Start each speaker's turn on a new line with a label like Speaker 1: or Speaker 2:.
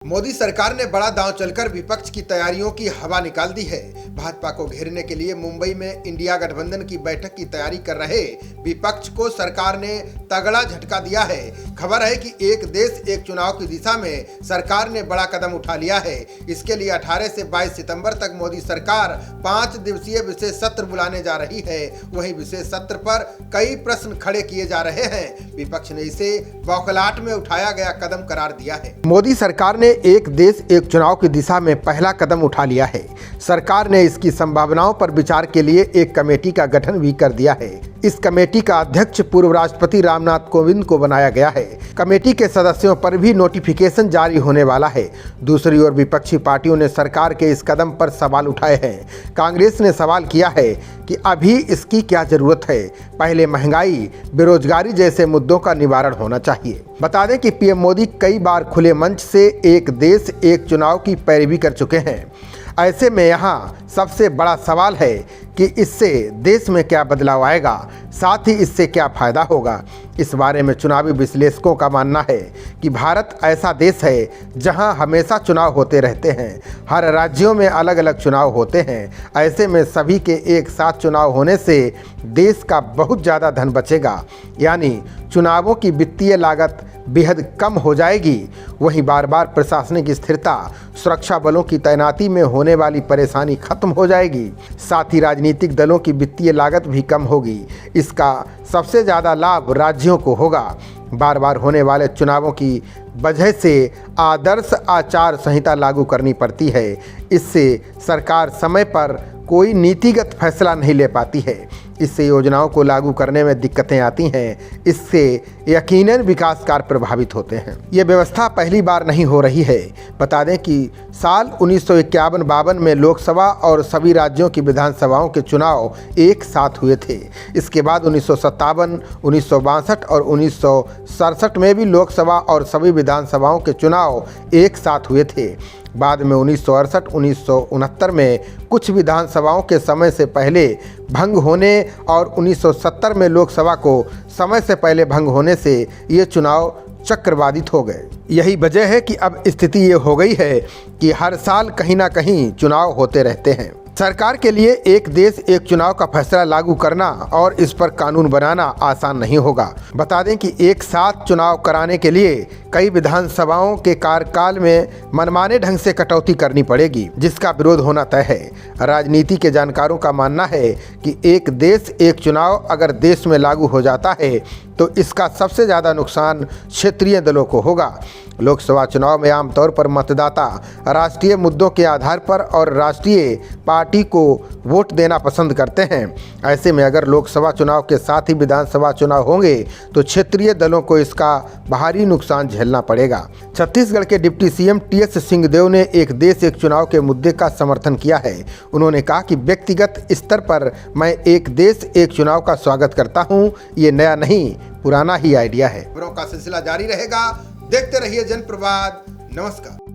Speaker 1: मोदी सरकार ने बड़ा दांव चलकर विपक्ष की तैयारियों की हवा निकाल दी है। भाजपा को घेरने के लिए मुंबई में इंडिया गठबंधन की बैठक की तैयारी कर रहे विपक्ष को सरकार ने तगड़ा झटका दिया है। खबर है कि एक देश एक चुनाव की दिशा में सरकार ने बड़ा कदम उठा लिया है। इसके लिए 18 से 22 सितंबर तक मोदी सरकार 5 दिवसीय विशेष सत्र बुलाने जा रही है। वहीं विशेष सत्र पर कई प्रश्न खड़े किए जा रहे हैं। विपक्ष ने इसे बौखलाहट में उठाया गया कदम करार दिया है। मोदी सरकार ने एक देश एक चुनाव की दिशा में पहला कदम उठा लिया है। सरकार ने इसकी संभावनाओं पर विचार के लिए एक कमेटी का गठन भी कर दिया है। इस कमेटी का अध्यक्ष पूर्व राष्ट्रपति रामनाथ कोविंद को बनाया गया है। कमेटी के सदस्यों पर भी नोटिफिकेशन जारी होने वाला है। दूसरी ओर विपक्षी पार्टियों ने सरकार के इस कदम पर सवाल उठाए हैं। कांग्रेस ने सवाल किया है कि अभी इसकी क्या जरूरत है, पहले महंगाई, बेरोजगारी जैसे मुद्दों का निवारण होना चाहिए। बता दें कि पीएम मोदी कई बार खुले मंच से एक देश एक चुनाव की पैरवी कर चुके हैं। ऐसे में यहाँ सबसे बड़ा सवाल है कि इससे देश में क्या बदलाव आएगा, साथ ही इससे क्या फायदा होगा। इस बारे में चुनावी विश्लेषकों का मानना है कि भारत ऐसा देश है जहां हमेशा चुनाव होते रहते हैं। हर राज्यों में अलग अलग चुनाव होते हैं। ऐसे में सभी के एक साथ चुनाव होने से देश का बहुत ज़्यादा धन बचेगा, यानी चुनावों की वित्तीय लागत बेहद कम हो जाएगी। वहीं बार बार प्रशासनिक स्थिरता, सुरक्षा बलों की तैनाती में होने वाली परेशानी खत्म हो जाएगी। साथ ही राजनीतिक दलों की वित्तीय लागत भी कम होगी। इसका सबसे ज़्यादा लाभ राज्यों को होगा। बार बार होने वाले चुनावों की वजह से आदर्श आचार संहिता लागू करनी पड़ती है। इससे सरकार समय पर कोई नीतिगत फैसला नहीं ले पाती है। इससे योजनाओं को लागू करने में दिक्कतें आती हैं। इससे यकीनन विकास कार्य प्रभावित होते हैं। ये व्यवस्था पहली बार नहीं हो रही है। बता दें कि साल 1951-52 में लोकसभा और सभी राज्यों की विधानसभाओं के चुनाव एक साथ हुए थे। इसके बाद 1957, 1962 और 1967 में भी लोकसभा और सभी विधानसभाओं के चुनाव एक साथ हुए थे। बाद में 1968, 1969 में कुछ विधानसभाओं के समय से पहले भंग होने और 1970 में लोकसभा को समय से पहले भंग होने से ये चुनाव चक्रवादित हो गए। यही वजह है कि अब स्थिति ये हो गई है कि हर साल कहीं ना कहीं चुनाव होते रहते हैं। सरकार के लिए एक देश एक चुनाव का फैसला लागू करना और इस पर कानून बनाना आसान नहीं होगा। बता दें कि एक साथ चुनाव कराने के लिए कई विधानसभाओं के कार्यकाल में मनमाने ढंग से कटौती करनी पड़ेगी, जिसका विरोध होना तय है। राजनीति के जानकारों का मानना है कि एक देश एक चुनाव अगर देश में लागू हो जाता है तो इसका सबसे ज़्यादा नुकसान क्षेत्रीय दलों को होगा। लोकसभा चुनाव में आमतौर पर मतदाता राष्ट्रीय मुद्दों के आधार पर और राष्ट्रीय पार्टी को वोट देना पसंद करते हैं। ऐसे में अगर लोकसभा चुनाव के साथ ही विधानसभा चुनाव होंगे तो क्षेत्रीय दलों को इसका भारी नुकसान झेलना पड़ेगा। छत्तीसगढ़ के डिप्टी सीएम टीएस सिंहदेव ने एक देश एक चुनाव के मुद्दे का समर्थन किया है। उन्होंने कहा कि व्यक्तिगत स्तर पर मैं एक देश एक चुनाव का स्वागत करता हूँ। ये नया नहीं, पुराना ही आइडिया है। खबरों का सिलसिला जारी रहेगा। देखते रहिए जनप्रवाद। नमस्कार।